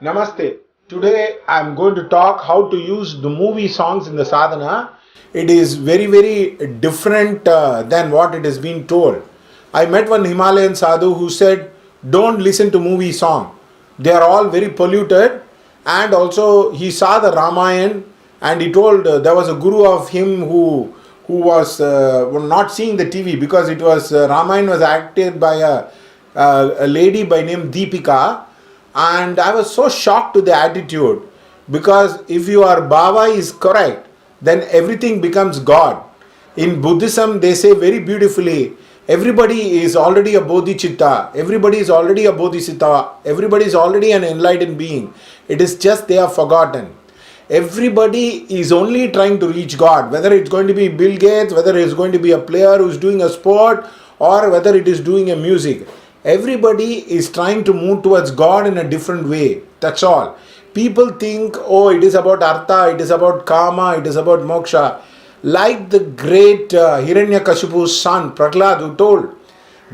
Namaste. Today I am going to talk how to use the movie songs in the sadhana. It is very different than what it has been told. I met one Himalayan sadhu who said, "Don't listen to movie song. They are all very polluted." And also he saw the Ramayana, and he told there was a guru of him who was not seeing the TV because it was Ramayana was acted by a lady by name Deepika, and I was so shocked to the attitude, because if your bhava is correct, then everything becomes God. In Buddhism, they say very beautifully, everybody is already a bodhicitta, everybody is already a bodhisattva, everybody is already an enlightened being. It is just they are forgotten. Everybody is only trying to reach God, whether it's going to be Bill Gates, whether it's going to be a player who's doing a sport, or whether it is doing a music. Everybody is trying to move towards God in a different way. That's all. People think, oh, it is about artha, it is about karma, it is about moksha. Like the great Hiranyakashipu's son, Prahlad, who told,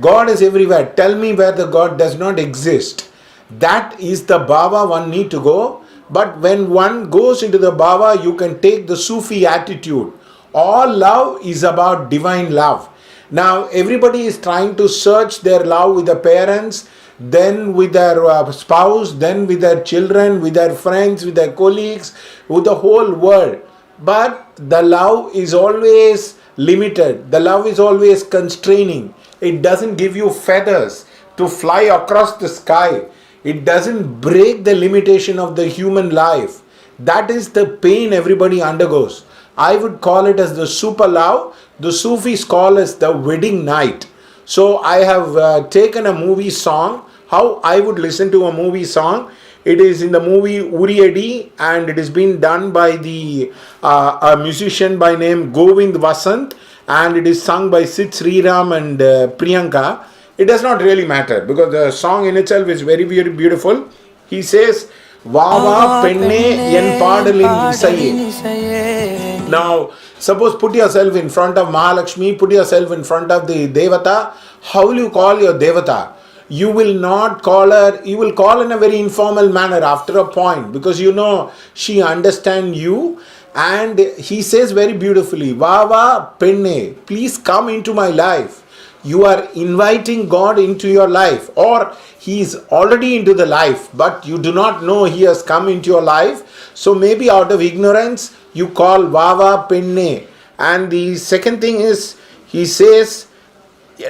God is everywhere. Tell me where the God does not exist. That is the bhava one need to go. But when one goes into the bhava, you can take the Sufi attitude. All love is about divine love. Now everybody is trying to search their love with the parents, then with their spouse, then with their children, with their friends, with their colleagues, with the whole world. But the love is always limited. The love is always constraining. It doesn't give you feathers to fly across the sky. It doesn't break the limitation of the human life. That is the pain everybody undergoes. I would call it as the super love. The Sufis call it the wedding night. So I have taken a movie song, how I would listen to a movie song. It is in the movie Uriyadi, and it is being done by a musician by name Govind Vasant, and it is sung by Sid Sriram and Priyanka. It does not really matter because the song in itself is very beautiful. He says, Vava penne yen padalin isaye. Now, suppose put yourself in front of Mahalakshmi, put yourself in front of the Devata. How will you call your Devata? You will not call her, you will call in a very informal manner after a point, because you know she understands you. And he says very beautifully, Vava penne, please come into my life. You are inviting God into your life, or He is already into the life, but you do not know He has come into your life. So maybe out of ignorance, you call Vava Penne. And the second thing is, he says,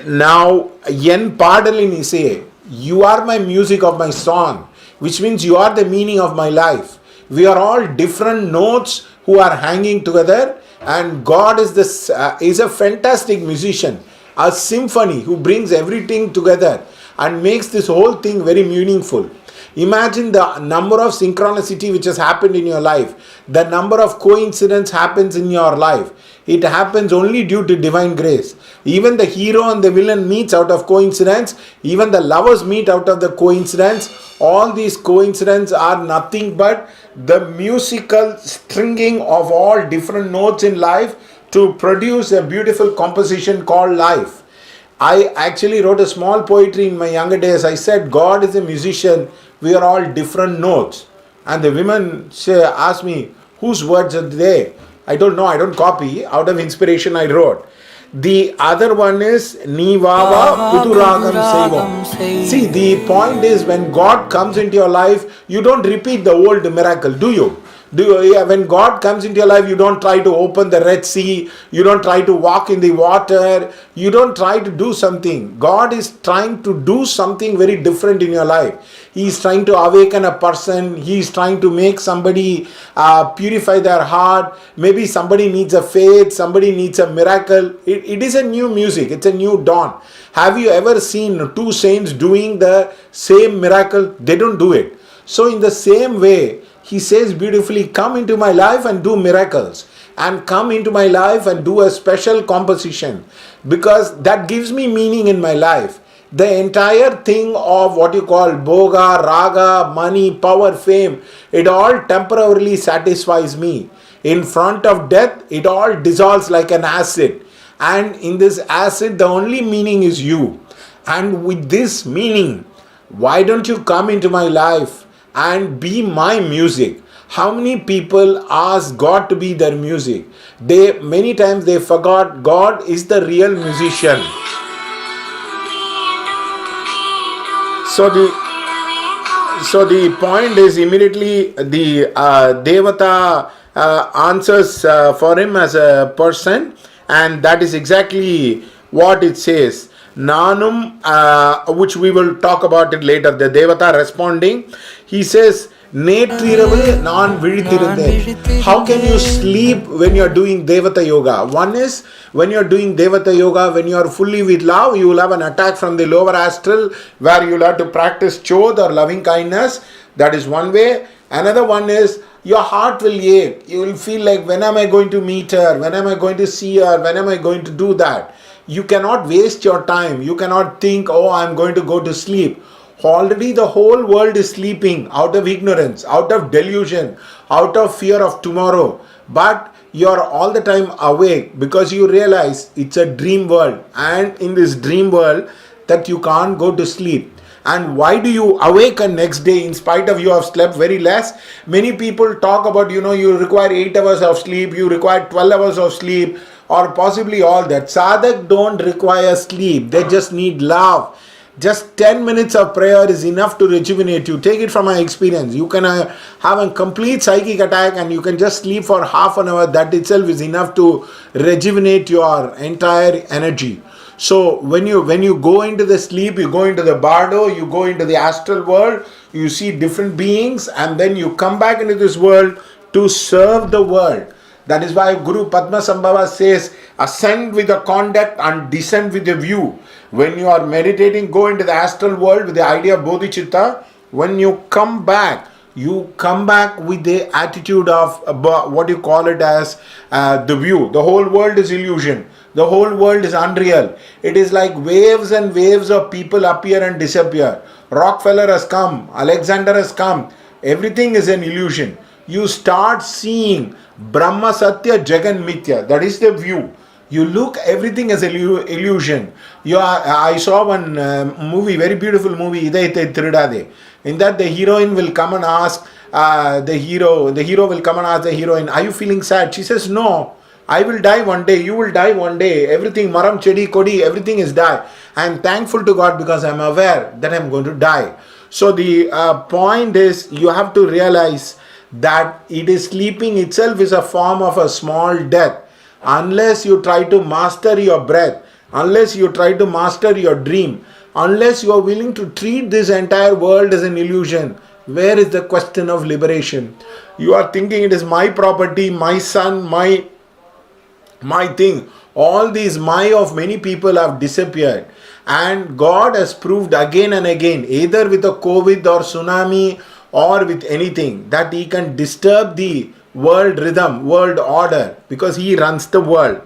now, Yen Padalin Ise, you are my music of my song, which means you are the meaning of my life. We are all different notes who are hanging together, and God is is a fantastic musician. A symphony who brings everything together and makes this whole thing very meaningful. Imagine the number of synchronicity which has happened in your life. The number of coincidence happens in your life. It happens only due to divine grace. Even the hero and the villain meets out of coincidence. Even the lovers meet out of the coincidence. All these coincidences are nothing but the musical stringing of all different notes in life to produce a beautiful composition called life. I actually wrote a small poetry in my younger days. I said, God is a musician, we are all different notes. And the women asked me, whose words are they? I don't know, I don't copy. Out of inspiration I wrote. The other one is Nivava Puturagam Saivam. See, the point is, when God comes into your life, you don't repeat the old miracle, do you? When God comes into your life, you don't try to open the Red Sea, you don't try to walk in the water, you don't try to do something. God is trying to do something very different in your life. He is trying to awaken a person, He is trying to make somebody purify their heart. Maybe somebody needs a faith, somebody needs a miracle. It is a new music, it's a new dawn. Have you ever seen two saints doing the same miracle? They don't do it. So in the same way, he says beautifully, come into my life and do miracles, and come into my life and do a special composition, because that gives me meaning in my life. The entire thing of what you call bhoga, raga, money, power, fame, it all temporarily satisfies me. In front of death, it all dissolves like an acid. And in this acid, the only meaning is you. And with this meaning, why don't you come into my life and be my music. How many people ask God to be their music? Many times they forgot God is the real musician. So the point is immediately the Devata answers for him as a person, and that is exactly what it says. Nanum, which we will talk about it later. The Devata responding, he says, நேற்றிரவு நான் விழித்திருந்தேன். How can you sleep when you are doing Devata Yoga? One is, when you are doing Devata Yoga, when you are fully with love, you will have an attack from the lower astral where you will have to practice chod or loving kindness. That is one way. Another one is, your heart will ache. You will feel like, when am I going to meet her? When am I going to see her? When am I going to do that? You cannot waste your time. You cannot think, oh, I am going to go to sleep. Already the whole world is sleeping out of ignorance, out of delusion, out of fear of tomorrow. But you are all the time awake because you realize it's a dream world. And in this dream world that you can't go to sleep. And why do you awaken next day in spite of you have slept very less? Many people talk about, you require 8 hours of sleep, you require 12 hours of sleep, or possibly all that. Sadhak don't require sleep. They just need love. Just 10 minutes of prayer is enough to rejuvenate you. Take it from my experience. You can have a complete psychic attack and you can just sleep for half an hour. That itself is enough to rejuvenate your entire energy. So when you go into the sleep, you go into the bardo, you go into the astral world, you see different beings, and then you come back into this world to serve the world. That is why Guru Padma Sambhava says, ascend with the conduct and descend with the view. When you are meditating, go into the astral world with the idea of bodhicitta. When you come back with the attitude of what you call it as the view. The whole world is illusion. The whole world is unreal. It is like waves and waves of people appear and disappear. Rockefeller has come. Alexander has come. Everything is an illusion. You start seeing Brahma Satya Jagan Mithya. That is the view. You look everything as an illusion. I saw one movie, very beautiful movie, Idayate Tiridade. In that the heroine will come and ask the hero will come and ask the heroine, are you feeling sad? She says, no, I will die one day, you will die one day. Everything, maram, chedi, kodi, everything is die. I am thankful to God because I am aware that I am going to die. So the point is, you have to realize that it is sleeping itself is a form of a small death. Unless you try to master your breath, unless you try to master your dream, unless you are willing to treat this entire world as an illusion, where is the question of liberation? You are thinking it is my property, my son, my thing. All these my of many people have disappeared. And God has proved again and again, either with a COVID or tsunami or with anything, that He can disturb the world rhythm, world order, because He runs the world.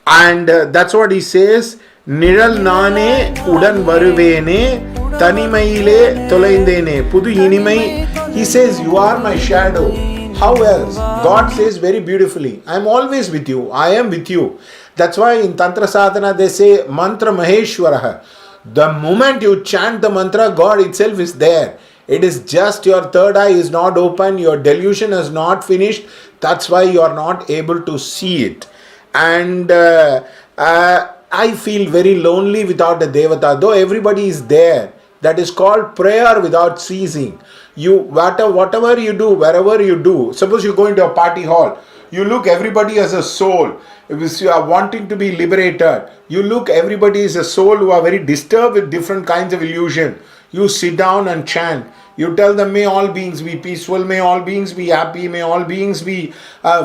And that's what He says, Niral Nane Udan Varuvene Tanimaile Tolaindene Pudu Inimai. He says, you are my shadow. How else? God says very beautifully, I am always with you. I am with you. That's why in Tantra Sadhana they say Mantra Maheshwaraha. The moment you chant the mantra, God itself is there. It is just your third eye is not open, your delusion is not finished. That's why you are not able to see it. And I feel very lonely without the Devata, though everybody is there. That is called prayer without ceasing. Whatever you do, wherever you do, suppose you go into a party hall, you look everybody as a soul. If you are wanting to be liberated, you look everybody as a soul who are very disturbed with different kinds of illusion. You sit down and chant. You tell them, may all beings be peaceful, may all beings be happy, may all beings be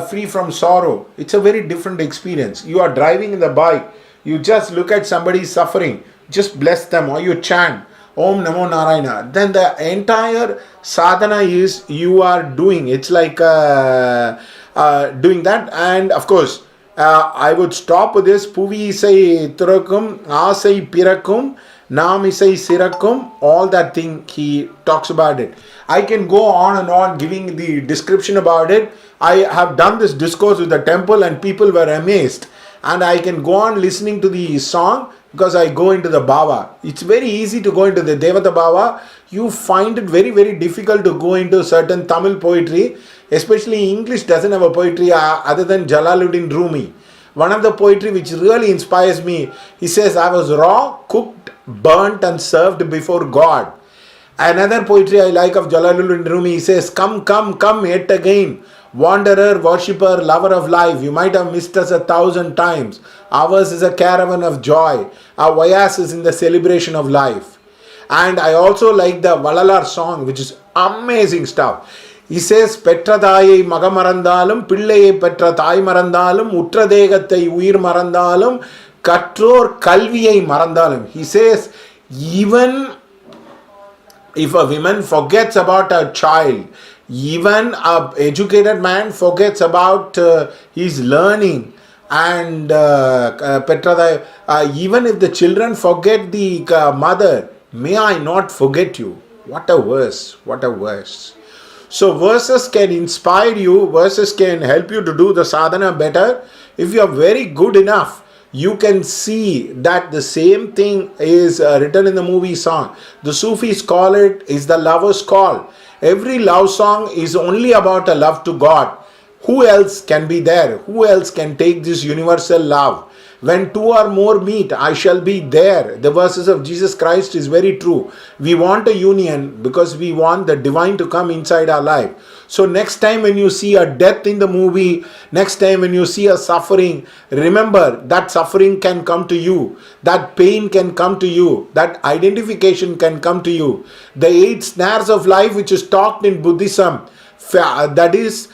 free from sorrow. It's a very different experience. You are driving in the bike. You just look at somebody suffering. Just bless them, or you chant Om Namo Narayana. Then the entire sadhana is you are doing. It's like doing that. And of course, I would stop with this. Puvi isai thurakum, asai pirakum, nam isai sirakum. All that thing he talks about it. I can go on and on giving the description about it. I have done this discourse with the temple and people were amazed. And I can go on listening to the song. because I go into the bhava. It's very easy to go into the Devata bhava. You find it very, very difficult to go into certain Tamil poetry, especially English doesn't have a poetry other than Jalaluddin Rumi. One of the poetry which really inspires me, he says, I was raw, cooked, burnt and served before God. Another poetry I like of Jalaluddin Rumi, he says, come, come, come yet again. Wanderer, worshipper, lover of life, you might have missed us 1,000 times. Ours is a caravan of joy. Our Vayas is in the celebration of life. And I also like the Valalar song, which is amazing stuff. He says, Petra Thayai Magamarandalum, Pillai Petra Thai Marandalum, Utra Degathai Uir Marandalum, Katror Kalviyai Marandalum. He says, even if a woman forgets about her child, even an educated man forgets about his learning, and even if the children forget the mother, may I not forget you. What a verse, what a verse. So verses can inspire you, verses can help you to do the sadhana better. If you are very good enough, you can see that the same thing is written in the movie song. The Sufis call it is the lover's call. Every love song is only about a love to God. Who else can be there? Who else can take this universal love? When two or more meet, I shall be there. The verses of Jesus Christ is very true. We want a union because we want the divine to come inside our life. So next time when you see a death in the movie, next time when you see a suffering, remember that suffering can come to you. That pain can come to you. That identification can come to you. The 8 snares of life which is taught in Buddhism, that is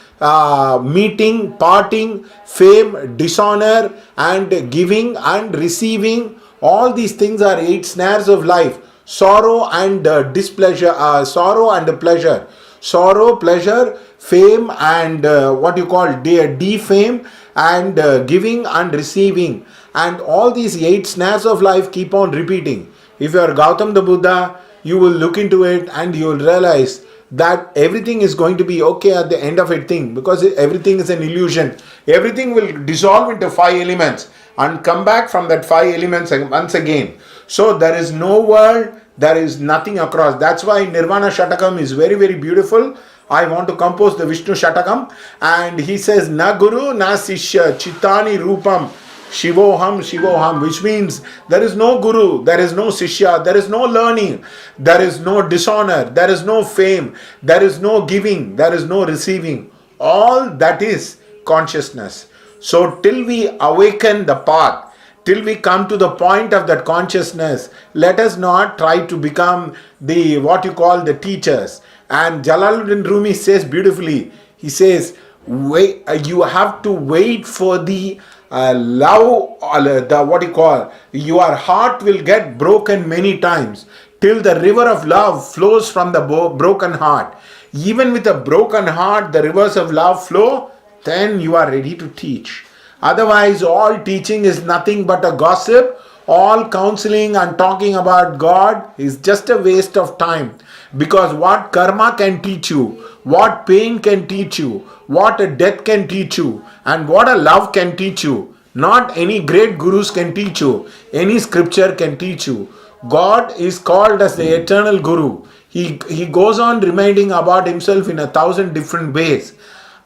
meeting, parting, fame, dishonor, and giving and receiving. All these things are 8 snares of life. Sorrow and displeasure, sorrow and pleasure. Sorrow, pleasure, fame, and what you call defame, and giving and receiving. And all these 8 snares of life keep on repeating. If you are Gautam the Buddha, you will look into it and you will realize that everything is going to be okay at the end of a thing, because everything is an illusion. Everything will dissolve into 5 elements and come back from that 5 elements once again. So there is no world, there is nothing across. That's why Nirvana Shatakam is very, very beautiful. I want to compose the Vishnu Shatakam, and he says, Na Guru, Na Sishya, Chitani Rupam, Shivoham, Shivoham, which means there is no Guru, there is no Sishya, there is no learning, there is no dishonor, there is no fame, there is no giving, there is no receiving. All that is consciousness. So till we awaken the path, till we come to the point of that consciousness, let us not try to become the what you call the teachers. And Jalaluddin Rumi says beautifully, he says, wait, you have to wait for the love, the what you call, your heart will get broken many times till the river of love flows from the broken heart. Even with a broken heart, the rivers of love flow, then you are ready to teach. Otherwise, all teaching is nothing but a gossip. All counseling and talking about God is just a waste of time. Because what karma can teach you, what pain can teach you, what a death can teach you, and what a love can teach you, not any great gurus can teach you, any scripture can teach you. God is called as the eternal Guru. He goes on reminding about himself in 1,000 different ways.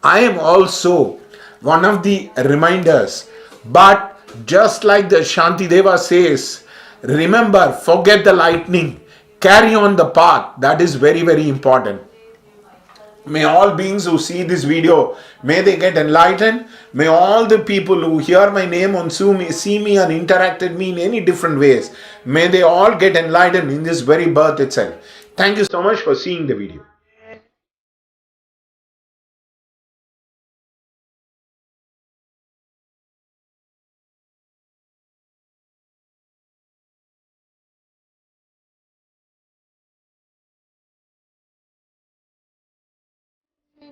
I am also one of the reminders. But just like the Shantideva says, remember, forget the lightning, carry on the path. That is very, very important. May all beings who see this video, may they get enlightened. May all the people who hear my name on Zoom, see me and interacted me in any different ways, may they all get enlightened in this very birth itself. Thank you so much for seeing the video.